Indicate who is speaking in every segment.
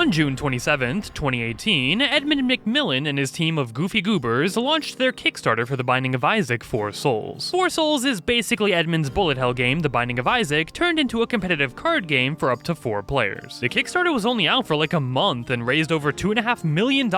Speaker 1: On June 27th, 2018, Edmund McMillen and his team of goofy goobers launched their Kickstarter for The Binding of Isaac: Four Souls. Four Souls is basically Edmund's bullet hell game, The Binding of Isaac, turned into a competitive card game for up to 4 players. The Kickstarter was only out for like a month and raised over $2.5 million,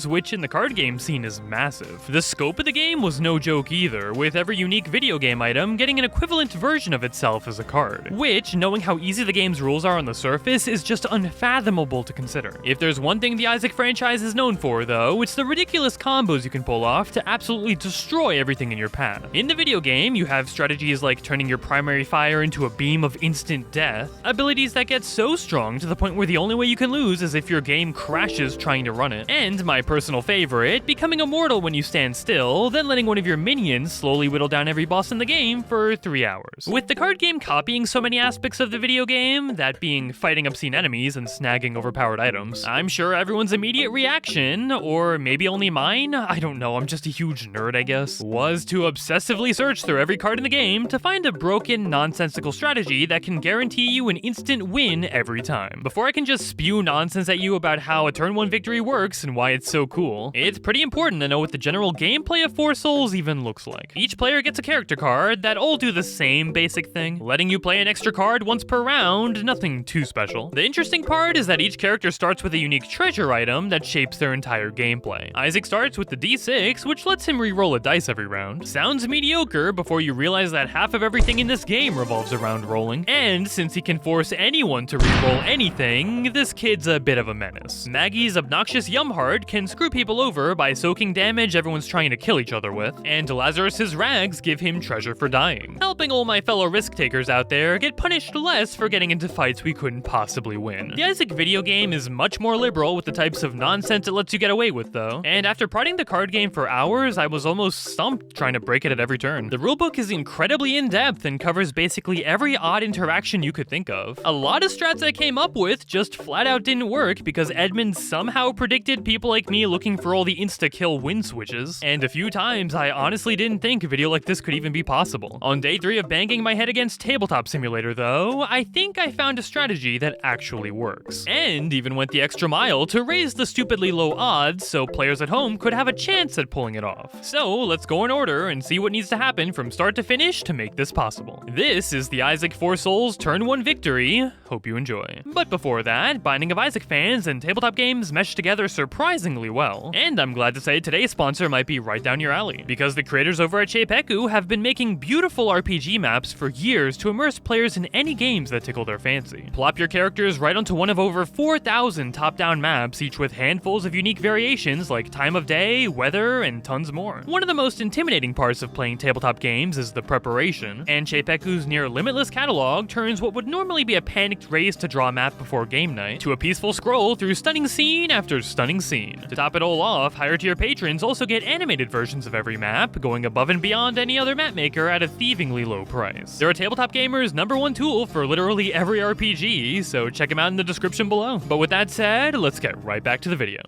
Speaker 1: which in the card game scene is massive. The scope of the game was no joke either, with every unique video game item getting an equivalent version of itself as a card, which, knowing how easy the game's rules are on the surface, is just unfathomable to consider. If there's one thing the Isaac franchise is known for, though, it's the ridiculous combos you can pull off to absolutely destroy everything in your path. In the video game, you have strategies like turning your primary fire into a beam of instant death, abilities that get so strong to the point where the only way you can lose is if your game crashes trying to run it, and my personal favorite, becoming immortal when you stand still, then letting one of your minions slowly whittle down every boss in the game for 3 hours. With the card game copying so many aspects of the video game, that being fighting obscene enemies and snagging overpowered items, I'm sure everyone's immediate reaction, or maybe only mine, I don't know, I'm just a huge nerd I guess, was to obsessively search through every card in the game to find a broken, nonsensical strategy that can guarantee you an instant win every time. Before I can just spew nonsense at you about how a turn 1 victory works and why it's so cool, it's pretty important to know what the general gameplay of Four Souls even looks like. Each player gets a character card that all do the same basic thing, letting you play an extra card once per round, nothing too special. The interesting part is that each character starts with a unique treasure item that shapes their entire gameplay. Isaac starts with the D6, which lets him re-roll a dice every round. Sounds mediocre before you realize that half of everything in this game revolves around rolling, and since he can force anyone to re-roll anything, this kid's a bit of a menace. Maggie's obnoxious Yum Heart can screw people over by soaking damage everyone's trying to kill each other with, and Lazarus's rags give him treasure for dying, helping all my fellow risk-takers out there get punished less for getting into fights we couldn't possibly win. The Isaac video game is much more liberal with the types of nonsense it lets you get away with though, and after prodding the card game for hours, I was almost stumped trying to break it at every turn. The rulebook is incredibly in-depth and covers basically every odd interaction you could think of. A lot of strats I came up with just flat out didn't work because Edmund somehow predicted people like me looking for all the insta-kill win switches, and a few times I honestly didn't think a video like this could even be possible. On day 3 of banging my head against Tabletop Simulator though, I think I found a strategy that actually works, and even went the extra mile to raise the stupidly low odds so players at home could have a chance at pulling it off. So let's go in order and see what needs to happen from start to finish to make this possible. This is the Isaac Four Souls Turn 1 victory. Hope you enjoy. But before that, Binding of Isaac fans and tabletop games mesh together surprisingly well, and I'm glad to say today's sponsor might be right down your alley, because the creators over at Shapeku have been making beautiful RPG maps for years to immerse players in any games that tickle their fancy. Plop your characters right onto one of over 4,000 top-down maps, each with handfuls of unique variations like time of day, weather, and tons more. One of the most intimidating parts of playing tabletop games is the preparation, and Shapeku's near limitless catalog turns what would normally be a panicked race to draw a map before game night to a peaceful scroll through stunning scene after stunning scene. To top it all off, higher tier patrons also get animated versions of every map, going above and beyond any other map maker at a thievingly low price. They're a tabletop gamer's #1 tool for literally every RPG, so check them out in the description below. But with that said, let's get right back to the video.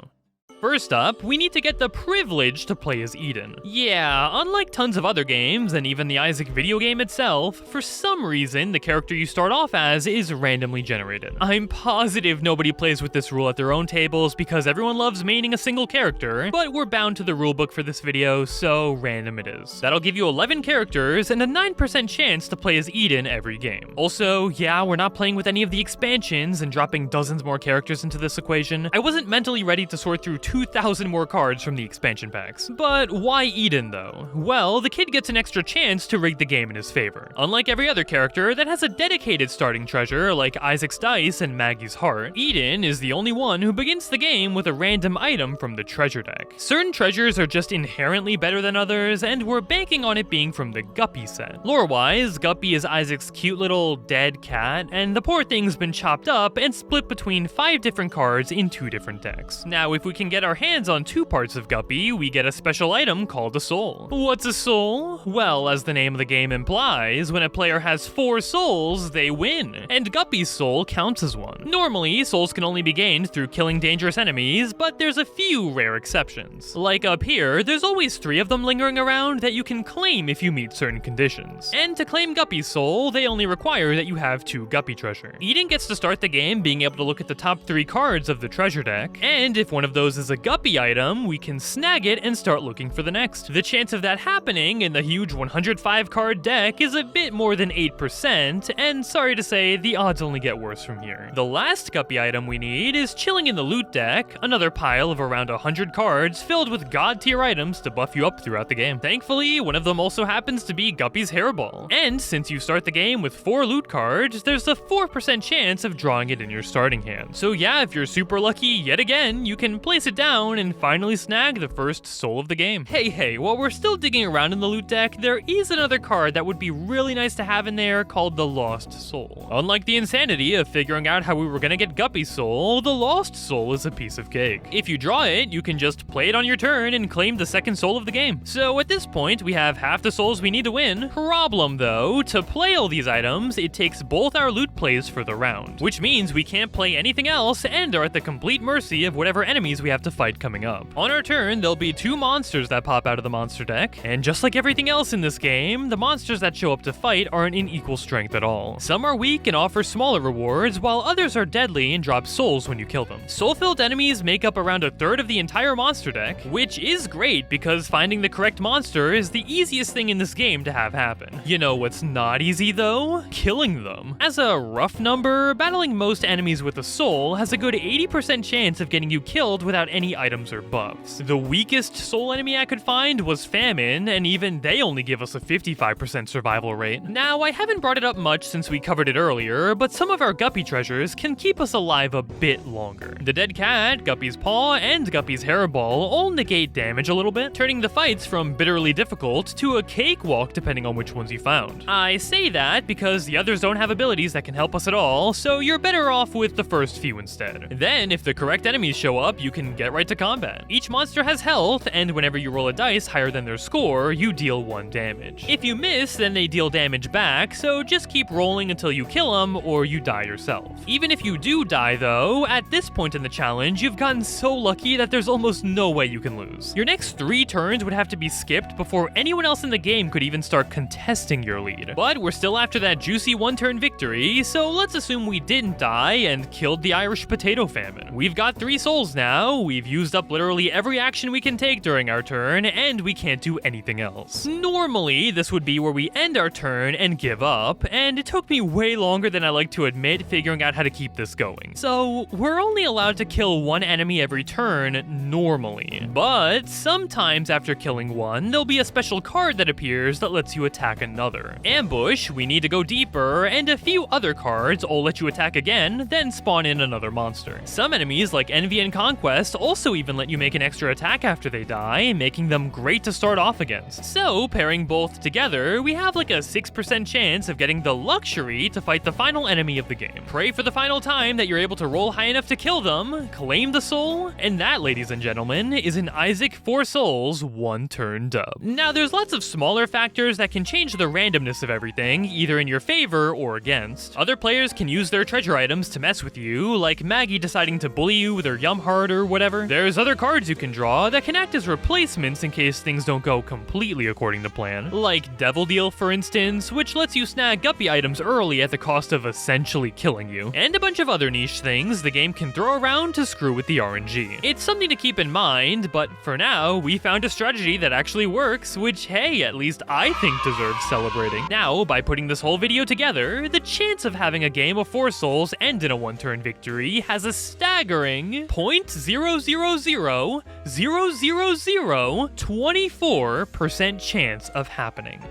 Speaker 1: First up, we need to get the privilege to play as Eden. Yeah, unlike tons of other games, and even the Isaac video game itself, for some reason, the character you start off as is randomly generated. I'm positive nobody plays with this rule at their own tables because everyone loves maining a single character, but we're bound to the rulebook for this video, so random it is. That'll give you 11 characters and a 9% chance to play as Eden every game. Also, yeah, we're not playing with any of the expansions and dropping dozens more characters into this equation. I wasn't mentally ready to sort through 2,000 more cards from the expansion packs. But why Eden though? Well, the kid gets an extra chance to rig the game in his favor. Unlike every other character that has a dedicated starting treasure like Isaac's Dice and Maggie's Heart, Eden is the only one who begins the game with a random item from the treasure deck. Certain treasures are just inherently better than others, and we're banking on it being from the Guppy set. Lore-wise, Guppy is Isaac's cute little dead cat, and the poor thing's been chopped up and split between 5 different cards in 2 different decks. Now, if we can get get our hands on 2 parts of Guppy, we get a special item called a soul. What's a soul? Well, as the name of the game implies, when a player has 4 souls, they win. And Guppy's soul counts as one. Normally, souls can only be gained through killing dangerous enemies, but there's a few rare exceptions. Like up here, there's always 3 of them lingering around that you can claim if you meet certain conditions. And to claim Guppy's soul, they only require that you have 2 Guppy treasure. Eden gets to start the game being able to look at the top 3 cards of the treasure deck, and if one of those is a Guppy item, we can snag it and start looking for the next. The chance of that happening in the huge 105 card deck is a bit more than 8%, and sorry to say, the odds only get worse from here. The last Guppy item we need is chilling in the loot deck, another pile of around 100 cards filled with god tier items to buff you up throughout the game. Thankfully, one of them also happens to be Guppy's Hairball. And since you start the game with 4 loot cards, there's a 4% chance of drawing it in your starting hand. So yeah, if you're super lucky yet again, you can place it down and finally snag the first soul of the game. Hey, while we're still digging around in the loot deck, there is another card that would be really nice to have in there called the Lost Soul. Unlike the insanity of figuring out how we were gonna get Guppy's soul, the Lost Soul is a piece of cake. If you draw it, you can just play it on your turn and claim the second soul of the game. So at this point, we have half the souls we need to win. Problem though, to play all these items, it takes both our loot plays for the round, which means we can't play anything else and are at the complete mercy of whatever enemies we have to fight coming up. On our turn, there'll be 2 monsters that pop out of the monster deck, and just like everything else in this game, the monsters that show up to fight aren't in equal strength at all. Some are weak and offer smaller rewards, while others are deadly and drop souls when you kill them. Soul-filled enemies make up around 1/3 of the entire monster deck, which is great because finding the correct monster is the easiest thing in this game to have happen. You know what's not easy though? Killing them. As a rough number, battling most enemies with a soul has a good 80% chance of getting you killed without any items or buffs. The weakest soul enemy I could find was Famine, and even they only give us a 55% survival rate. Now, I haven't brought it up much since we covered it earlier, but some of our Guppy treasures can keep us alive a bit longer. The Dead Cat, Guppy's Paw, and Guppy's Hairball all negate damage a little bit, turning the fights from bitterly difficult to a cakewalk depending on which ones you found. I say that because the others don't have abilities that can help us at all, so you're better off with the first few instead. Then, if the correct enemies show up, you can get right to combat. Each monster has health, and whenever you roll a dice higher than their score, you deal 1 damage. If you miss, then they deal damage back, so just keep rolling until you kill them or you die yourself. Even if you do die though, at this point in the challenge, you've gotten so lucky that there's almost no way you can lose. Your next 3 turns would have to be skipped before anyone else in the game could even start contesting your lead. But we're still after that juicy 1-turn victory, so let's assume we didn't die and killed the Irish potato famine. We've got 3 souls now, we've used up literally every action we can take during our turn, and we can't do anything else. Normally, this would be where we end our turn and give up, and it took me way longer than I like to admit figuring out how to keep this going. So, we're only allowed to kill 1 enemy every turn, normally. But sometimes after killing 1, there'll be a special card that appears that lets you attack another. Ambush, we need to go deeper, and a few other cards all let you attack again, then spawn in another monster. Some enemies, like Envy and Conquest, also even let you make an extra attack after they die, making them great to start off against. So, pairing both together, we have like a 6% chance of getting the luxury to fight the final enemy of the game. Pray for the final time that you're able to roll high enough to kill them, claim the soul, and that, ladies and gentlemen, is an Isaac 4 Souls 1-turn dub. Now, there's lots of smaller factors that can change the randomness of everything, either in your favor or against. Other players can use their treasure items to mess with you, like Maggie deciding to bully you with her Yum Heart or whatever. There's other cards you can draw that can act as replacements in case things don't go completely according to plan, like Devil Deal, for instance, which lets you snag Guppy items early at the cost of essentially killing you, and a bunch of other niche things the game can throw around to screw with the RNG. It's something to keep in mind, but for now, we found a strategy that actually works, which, hey, at least I think deserves celebrating. Now, by putting this whole video together, the chance of having a game of 4 souls end in a 1-turn victory has a staggering 0.000024% chance of happening.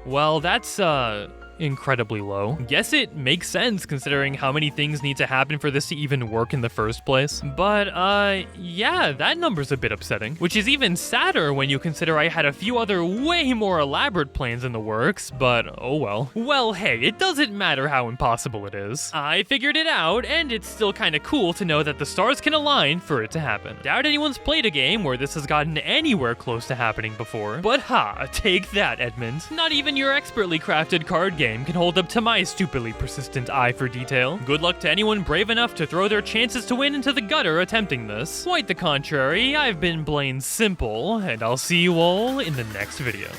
Speaker 1: Well, that's, incredibly low. Guess it makes sense considering how many things need to happen for this to even work in the first place. But, yeah, that number's a bit upsetting. Which is even sadder when you consider I had a few other way more elaborate plans in the works, but oh well. Well, hey, it doesn't matter how impossible it is. I figured it out, and it's still kinda cool to know that the stars can align for it to happen. Doubt anyone's played a game where this has gotten anywhere close to happening before. But ha, take that, Edmund. Not even your expertly crafted card game can hold up to my stupidly persistent eye for detail. Good luck to anyone brave enough to throw their chances to win into the gutter attempting this. Quite the contrary, I've been Blaine Simple, and I'll see you all in the next video.